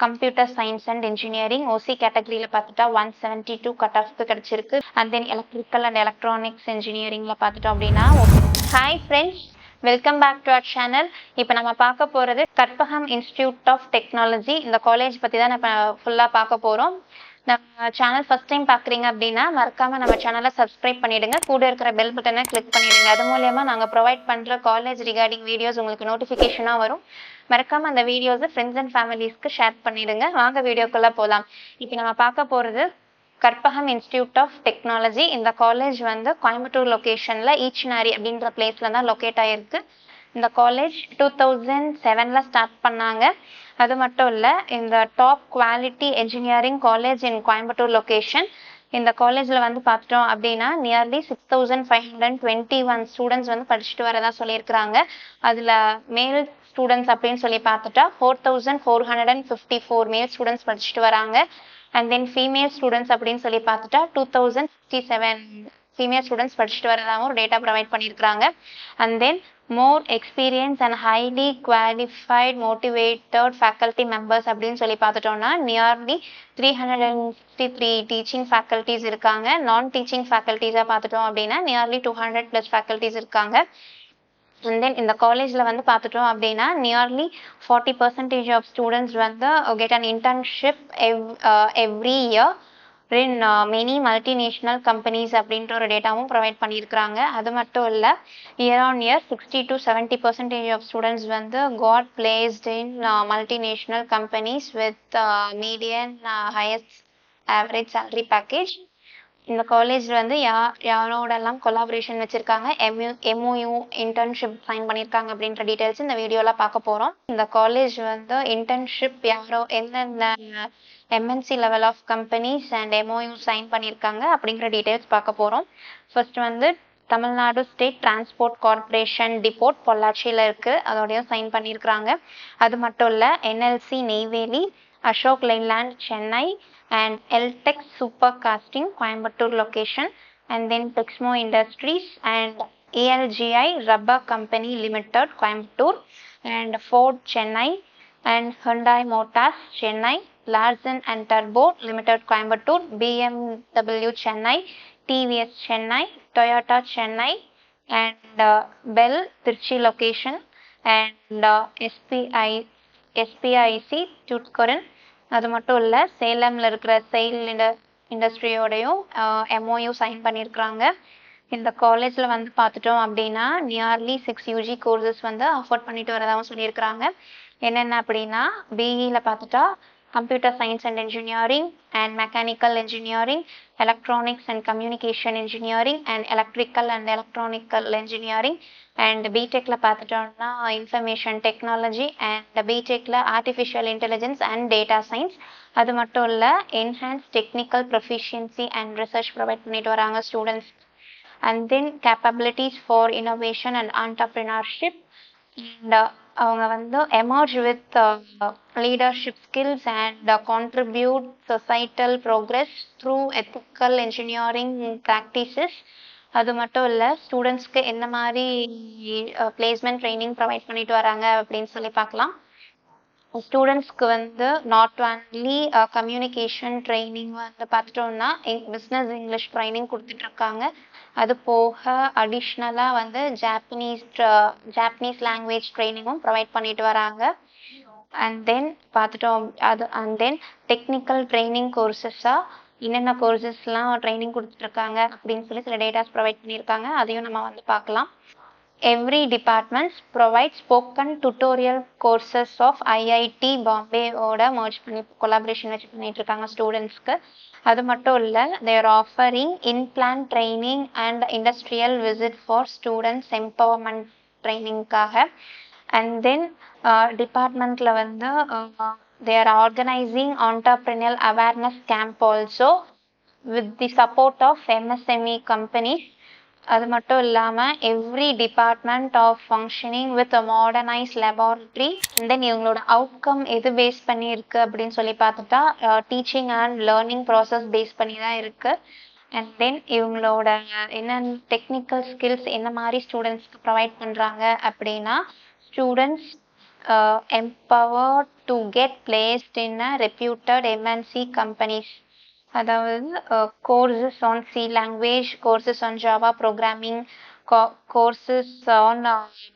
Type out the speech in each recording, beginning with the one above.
Computer science and engineering OC கேட்டகரியில் பார்த்துட்டா 172 cut ஆஃப்க்கு கிடச்சிருக்கு. And then electrical and electronics இன்ஜினியரிங்கில் பார்த்துட்டோம் அப்படின்னா hi friends, welcome back to our channel. இப்போ நம்ம பார்க்க போகிறது கற்பகம் இன்ஸ்டிடியூட் ஆஃப் டெக்னாலஜி. இந்த காலேஜ் பற்றி தான் நம்ம ஃபுல்லாக பார்க்க போகிறோம். நம்ம சேனல் ஃபர்ஸ்ட் டைம் பார்க்குறீங்க அப்படின்னா மறக்காமல் நம்ம சேனலை சப்ஸ்கிரைப் பண்ணிவிடுங்க. கூட இருக்கிற பெல் பட்டனை கிளிக் பண்ணிவிடுங்க. அது மூலயமா நாங்கள் ப்ரொவைட் பண்ணுற காலேஜ் ரிகார்டிங் வீடியோஸ் உங்களுக்கு நோட்டிஃபிகேஷனாக வரும். மறக்காமல் அந்த வீடியோஸை ஃப்ரெண்ட்ஸ் அண்ட் ஃபேமிலிஸ்க்கு ஷேர் பண்ணிவிடுங்க. வாங்க வீடியோக்குள்ளே போகலாம். இப்போ நம்ம பார்க்க போகிறது கற்பகம் இன்ஸ்டிடியூட் ஆஃப் டெக்னாலஜி. இந்த காலேஜ் வந்து கோயம்புத்தூர் லொக்கேஷனில் ஈச்சனாரி அப்படின்ற பிளேஸில் தான் லொக்கேட் ஆகிருக்கு. இந்த காலேஜ் 2007 ஸ்டார்ட் பண்ணாங்க. அது மட்டும் இல்லை, இந்த டாப் குவாலிட்டி என்ஜினியரிங் காலேஜ் இன் கோயம்புத்தூர் லொக்கேஷன். இந்த காலேஜில் வந்து பார்த்துட்டோம் அப்படின்னா நியர்லி 6521 ஸ்டூடெண்ட்ஸ் வந்து படிச்சுட்டு வரதா சொல்லியிருக்கிறாங்க. அதில் மேல் ஸ்டூடெண்ட்ஸ் அப்படின்னு சொல்லி பார்த்துட்டா 4454 மேல் ஸ்டூடெண்ட்ஸ் படிச்சுட்டு வராங்க. அண்ட் தென் ஃபீமேல் ஸ்டூடெண்ட்ஸ் அப்படின்னு சொல்லி பார்த்துட்டா 2067 ஃபீமேல் ஸ்டூடெண்ட்ஸ் படிச்சுட்டு வரதாகவும் ஒரு டேட்டா ப்ரொவைட் பண்ணியிருக்கிறாங்க. And then more experienced and highly qualified motivated faculty members அப்படின்னு சொல்லி பார்த்துட்டோம்னா நியர்லி 363 டீச்சிங் ஃபேக்கல்ட்டிஸ் இருக்காங்க. நான் டீச்சிங் ஃபேக்கல்ட்டிஸாக பார்த்துட்டோம் அப்படின்னா நியர்லி 200+ ஃபேக்கல்ட்டிஸ் இருக்காங்க. அண்ட் தென் இந்த காலேஜில் வந்து பார்த்துட்டோம் அப்படின்னா நியர்லி 40% ஆஃப் ஸ்டூடெண்ட்ஸ் வந்து get an internship every year in many multinational companies அப்படின்ற ஒரு டேட்டாவும் ப்ரொவைட் பண்ணியிருக்கிறாங்க. அது மட்டும் இல்லை, year on year 60 to 70% of students வந்து got placed in multinational companies with median highest average salary package. இந்த காலேஜ் வந்து யாரோடெல்லாம் கொலாபரேஷன் வச்சுருக்காங்க, எம்ஓயு இன்டர்ன்ஷிப் சைன் பண்ணியிருக்காங்க அப்படின்ற டீட்டெயில்ஸ் இந்த வீடியோவில் பார்க்க போகிறோம். இந்த காலேஜ் வந்து இன்டர்ன்ஷிப் எந்தெந்த MNC level of companies and MOU sign பண்ணியிருக்காங்க அப்படிங்கிற டீட்டெயில்ஸ் பார்க்க போகிறோம். ஃபர்ஸ்ட் வந்து Tamil Nadu state transport corporation depot பொள்ளாச்சியில் இருக்குது, அதோடையும் சைன் பண்ணியிருக்கிறாங்க. அது மட்டும் இல்லை, NLC Neyveli, Ashok Leyland Chennai, and LTEX Super Casting Coimbatore location, and then Texmo Industries and ALGI Rubber Company Limited Coimbatore, and Ford Chennai, and Hyundai Motors Chennai, Larsen and Turbo Limited Coimbatore, BMW Chennai, TVS Chennai, Toyota Chennai, and Bell Tirchi location, and SPIC Tutkoran. அது மட்டும் இல்லை, சேலமில் இருக்கிற sail இண்டஸ்ட்ரியோடையும் MoU sign பண்ணியிருக்கிறாங்க. இந்த காலேஜில் வந்து பார்த்துட்டோம் அப்படின்னா நியர்லி 6 யூஜி கோர்சஸ் வந்து அஃபோர்ட் பண்ணிட்டு வரதாகவும் சொல்லியிருக்கிறாங்க. என்னென்ன அப்படின்னா பிஇயில் பார்த்துட்டா computer science and engineering and mechanical engineering, electronics and communication engineering and electrical and electronical engineering. And பிடெக்கில் பார்த்துட்டோம்னா இன்ஃபர்மேஷன் டெக்னாலஜி அண்ட் பிடெக்கில் artificial intelligence and data science. அது மட்டும் இல்லை, enhance technical proficiency and research provide பண்ணிட்டு வராங்க students. And then capabilities for innovation and entrepreneurship. And அவங்க வந்து emerge with leadership skills and contribute societal progress through ethical engineering practices. அது மட்டும் இல்லை, ஸ்டூடெண்ட்ஸ்க்கு என்ன மாதிரி பிளேஸ்மெண்ட் ட்ரைனிங் ப்ரொவைட் பண்ணிட்டு வராங்க அப்படின்னு சொல்லி பார்க்கலாம். ஸ்டூடெண்ட்ஸ்க்கு வந்து நாட் ஒன்லி கம்யூனிகேஷன் ட்ரைனிங் வந்து பார்த்துட்டோம்னா பிஸ்னஸ் இங்கிலீஷ் ட்ரைனிங் கொடுத்துட்ருக்காங்க. அது போக அடிஷ்னலாக வந்து ஜாப்பனீஸ் லாங்குவேஜ் ட்ரைனிங்கும் ப்ரொவைட் பண்ணிட்டு வராங்க. அண்ட் தென் பார்த்துட்டோம் அண்ட் தென் டெக்னிக்கல் ட்ரைனிங் கோர்சஸாக என்னென்ன கோர்சஸ்லாம் ட்ரைனிங் கொடுத்துட்ருக்காங்க அப்படின்னு சொல்லி சில டேட்டாஸ் ப்ரொவைட் பண்ணியிருக்காங்க. அதையும் நம்ம வந்து பார்க்கலாம். Every departments provide spoken tutorial courses of IIT பாம்பேவோட மர்ஜ் பண்ணி கொலாபரேஷன் வச்சு பண்ணிட்டு இருக்காங்க ஸ்டூடெண்ட்ஸ்க்கு. அது மட்டும் இல்லை, their offering inplant training and industrial visit for students empowerment ட்ரைனிங்காக. அண்ட் தென் டிபார்ட்மெண்ட்டில் வந்து they are organizing entrepreneurial awareness camp also with the support of MSME companies. அது மட்டும் இல்லாமல் every department of functioning with modernise laboratory. And then இவங்களோட outcome எது base பண்ணி இருக்கு அப்படின்னு சொல்லி பார்த்துட்டா teaching and learning process base பண்ணி தான் இருக்குது. அண்ட் தென் இவங்களோட என்னென்ன டெக்னிக்கல் ஸ்கில்ஸ் என்ன மாதிரி ஸ்டூடெண்ட்ஸ்க்கு ப்ரொவைட் பண்ணுறாங்க அப்படின்னா students empowered to get placed in a reputed MNC companies. அதாவது courses on C language, courses on Java programming, courses on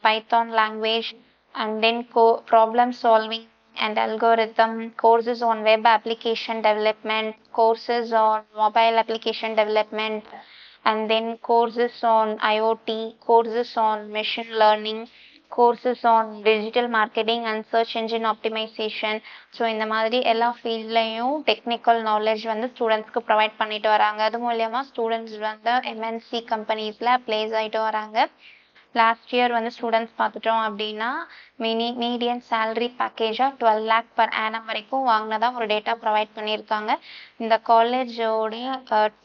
Python language, and then problem solving and algorithm, courses on web application development, courses on mobile application development, and then courses on IoT, courses on machine learning, courses on digital marketing and search engine optimization. So இந்த மாதிரி எல்லா ஃபீல்ட்லையும் technical knowledge வந்து ஸ்டூடெண்ட்ஸ்க்கு provide பண்ணிட்டு வராங்க. அது மூலயமா students வந்து எம்என்சி கம்பெனிஸில் ப்ளேஸ் ஆகிட்டு வராங்க. லாஸ்ட் இயர் வந்து ஸ்டூடெண்ட்ஸ் பார்த்துட்டோம் அப்படின்னா median salary பேக்கேஜாக 12 lakh per annum வரைக்கும் வாங்கினதா ஒரு டேட்டா ப்ரொவைட் பண்ணியிருக்காங்க. இந்த காலேஜோடைய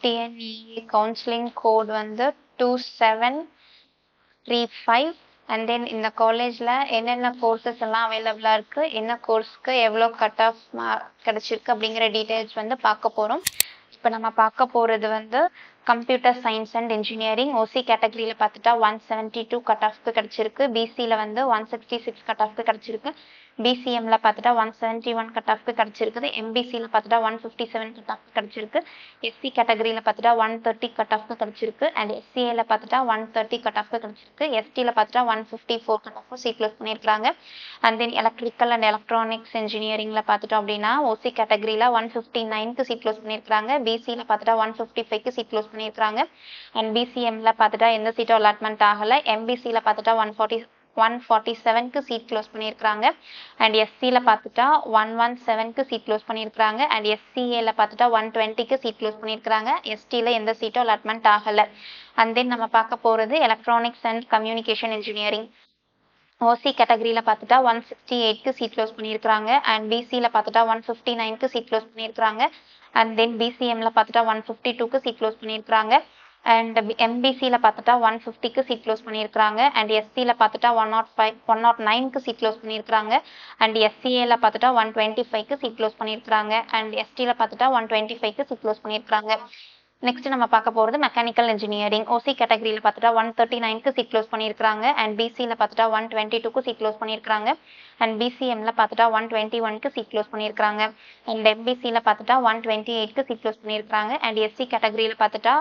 டிஎன்இ கவுன்சிலிங் கோட் வந்து 2735. அண்ட் தென் இந்த காலேஜில் என்னென்ன கோர்சஸ் எல்லாம் அவைலபிளாக இருக்குது, என்ன கோர்ஸ்க்கு எவ்வளோ கட் ஆஃப் கிடச்சிருக்கு அப்படிங்கிற டீட்டெயில்ஸ் வந்து பார்க்க போகிறோம். இப்போ நம்ம பார்க்க போகிறது வந்து computer science and engineering OC கேட்டகரியில் பார்த்துட்டா 172 கட் ஆஃப்க்கு கிடச்சிருக்கு. பிசியில் வந்து 166 கட் ஆஃப்க்கு கிடச்சிருக்கு. பிசிஎம்ல பார்த்துட்டா 171 கட் ஆஃப்க்கு கிடச்சிருக்குது. எம்பிசியில் பார்த்துட்டா 157 கட் ஆஃப்க்கு கிடச்சிருக்கு. எஸ்சி கேட்டகரியில் பார்த்துட்டா 130 கட் ஆஃப்க்கு கிடச்சிருக்கு. அண்ட் எஸ்சிஏல பார்த்துட்டா 130 கட் ஆஃப்க்கு கிடச்சிருக்கு. எஸ்டியில் பார்த்துட்டா 154 கட் ஆஃப் சீட் க்ளோஸ் பண்ணியிருக்காங்க. And then electrical and electronics இன்ஜினியரிங்கில் பார்த்துட்டோம் அப்படின்னா ஓசி கேட்டகரியில் 159க்கு சீட் க்ளோஸ் பண்ணியிருக்காங்க. பிசியில் பார்த்துட்டா 155க்கு சீட் க்ளோஸ் பண்ணியிருக்காங்க. அண்ட் பிசிஎம்ல பார்த்துட்டா எந்த சீட்டும் அலாட்மெண்ட் ஆகலை. எம்பிசியில் பார்த்துட்டா 147க்கு சீட் க்ளோஸ் பண்ணியிருக்காங்க. அண்ட் எஸ்சியில் பார்த்துட்டா 117க்கு சீட் க்ளோஸ் பண்ணியிருக்காங்க. அண்ட் எஸ்சிஏல பார்த்துட்டா 120க்கு சீட் க்ளோஸ் பண்ணியிருக்காங்க. எஸ்டியில் எந்த சீட்டும் அலாட்மெண்ட் ஆகலை. அண்ட் தென் நம்ம பார்க்க போகிறது electronics and communication engineering OC கேட்டகரியில் பார்த்துட்டா 168க்கு சீட் க்ளோஸ் பண்ணியிருக்காங்க. அண்ட் பிசியில் பார்த்துட்டா 159க்கு சீட் க்ளோஸ் பண்ணியிருக்காங்க. அண்ட் தென் பிசிஎம்ல பார்த்துட்டா 152க்கு சீட் க்ளோஸ் பண்ணியிருக்காங்க. அண்ட் எம்பிசியில் பார்த்துட்டா 150க்கு சீட் க்ளோஸ் பண்ணியிருக்காங்க. அண்ட் எஸ்சியில் பார்த்துட்டா 109க்கு சீட் க்ளோஸ் பண்ணியிருக்காங்க. அண்ட் எஸ்சிஏல பார்த்துட்டா 125க்கு சீட் க்ளோஸ் பண்ணியிருக்காங்க. அண்ட் எஸ்டியில் பார்த்துட்டா 125க்கு சீட் க்ளோஸ் பண்ணியிருக்காங்க. நெக்ஸ்ட் நம்ம பார்க்க போகிறது மெக்கானிக்கல் இன்ஜினியரிங் ஓசி கேட்டகரியில் பார்த்துட்டா 139க்கு சீட் க்ளோஸ் பண்ணியிருக்காங்க. அண்ட் பிசியில் பார்த்துட்டா 122க்கு சீட் க்ளோஸ் பண்ணியிருக்காங்க. அண்ட் பிசிஎம்ல பார்த்துட்டா 121க்கு சீட் க்ளோஸ் பண்ணியிருக்காங்க. அண்ட் எம்பிசியில் பார்த்துட்டா 128க்கு சீட் க்ளோஸ் பண்ணியிருக்காங்க. அண்ட் எஸ்சி கேட்டகரியில் பார்த்துட்டா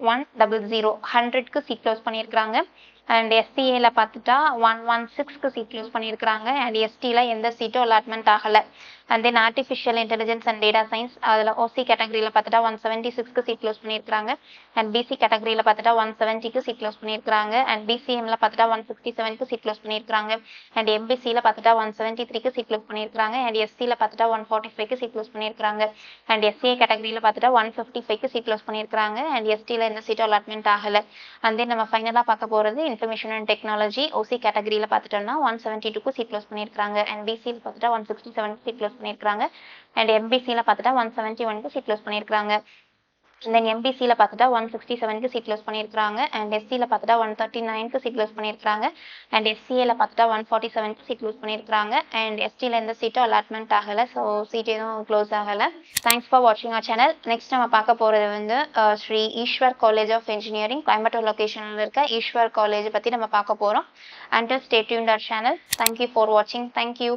100க்கு சீட் க்ளோஸ் பண்ணியிருக்காங்க. அண்ட் எஸ்சிஏல பார்த்துட்டா 116க்கு சீட் க்ளோஸ் பண்ணியிருக்காங்க. அண்ட் எஸ்டியில் எந்த சீட்டும் அலாட்மெண்ட் ஆகலை. And then artificial intelligence and data science அதில் ஓசி கேட்டகரியில் பார்த்துட்டா 176க்கு சீட் க்ளோஸ் பண்ணியிருக்காங்க. அண்ட் பிசி கேட்டகரியில் பார்த்துட்டா 170க்கு சீட் க்ளோஸ் பண்ணியிருக்காங்க. அண்ட் பிசிஎம்ல பார்த்துட்டா 167க்கு சீட் க்ளோஸ் பண்ணியிருக்காங்க. அண்ட் எம்பிசியில் பார்த்துட்டா 173க்கு சீட் க்ளோஸ் பண்ணியிருக்காங்க. அண்ட் எஸ்சியில் பார்த்துட்டா 145க்கு சீட் க்ளோஸ் பண்ணியிருக்காங்க. அண்ட் எஸ்சிஏ கேட்டகரியில் பார்த்துட்டா 155க்கு சீட் க்ளோஸ் பண்ணியிருக்காங்க. அண்ட் எஸ்டியில் எந்த சீட்டும் அலாட்மெண்ட் ஆகலை. அண்ட் தென் நம்ம ஃபைனலாக பார்க்க போகிறது இன்ஃபர்மேஷன் அண்ட் டெக்னாலஜி ஓசி கேட்டகரியில் பார்த்துட்டோம்னா 172க்கு சீட் க்ளோஸ் பண்ணியிருக்காங்க. அண்ட் பிசியில் பார்த்துட்டா 167க்கு சீட் க்ளோஸ் பண்ணியிருக்காங்க. அண்ட் எம்பிசியில் பார்த்துட்டா 171க்கு சீட் க்ளோஸ் பண்ணியிருக்காங்க. தென் எம்பிசியில் பார்த்துட்டா 167க்கு சீட் க்ளோஸ் பண்ணியிருக்காங்க. அண்ட் எஸ்சியில் பார்த்துட்டா 139க்கு சீட் க்ளோஸ் பண்ணியிருக்காங்க. அண்ட் எஸ்சிஏல பார்த்துட்டா 147க்கு சீட் க்ளோஸ் பண்ணியிருக்காங்க. அண்ட் எஸ்டியில் எந்த சீட்டும் அலாட்மெண்ட் ஆகலை. ஸோ சீட் எதுவும் க்ளோஸ் ஆகலை. தேங்க்ஸ் ஃபார் வாட்சிங் அவர் சேனல். நெக்ஸ்ட் நம்ம பார்க்க போகிறது வந்து Sri Eswar college of engineering Coimbatore லொகேஷனில் இருக்க ஈஸ்வர் காலேஜ் பற்றி நம்ம பார்க்க போகிறோம். Until stay tuned our channel. Thank you for வாட்சிங். தேங்க்யூ.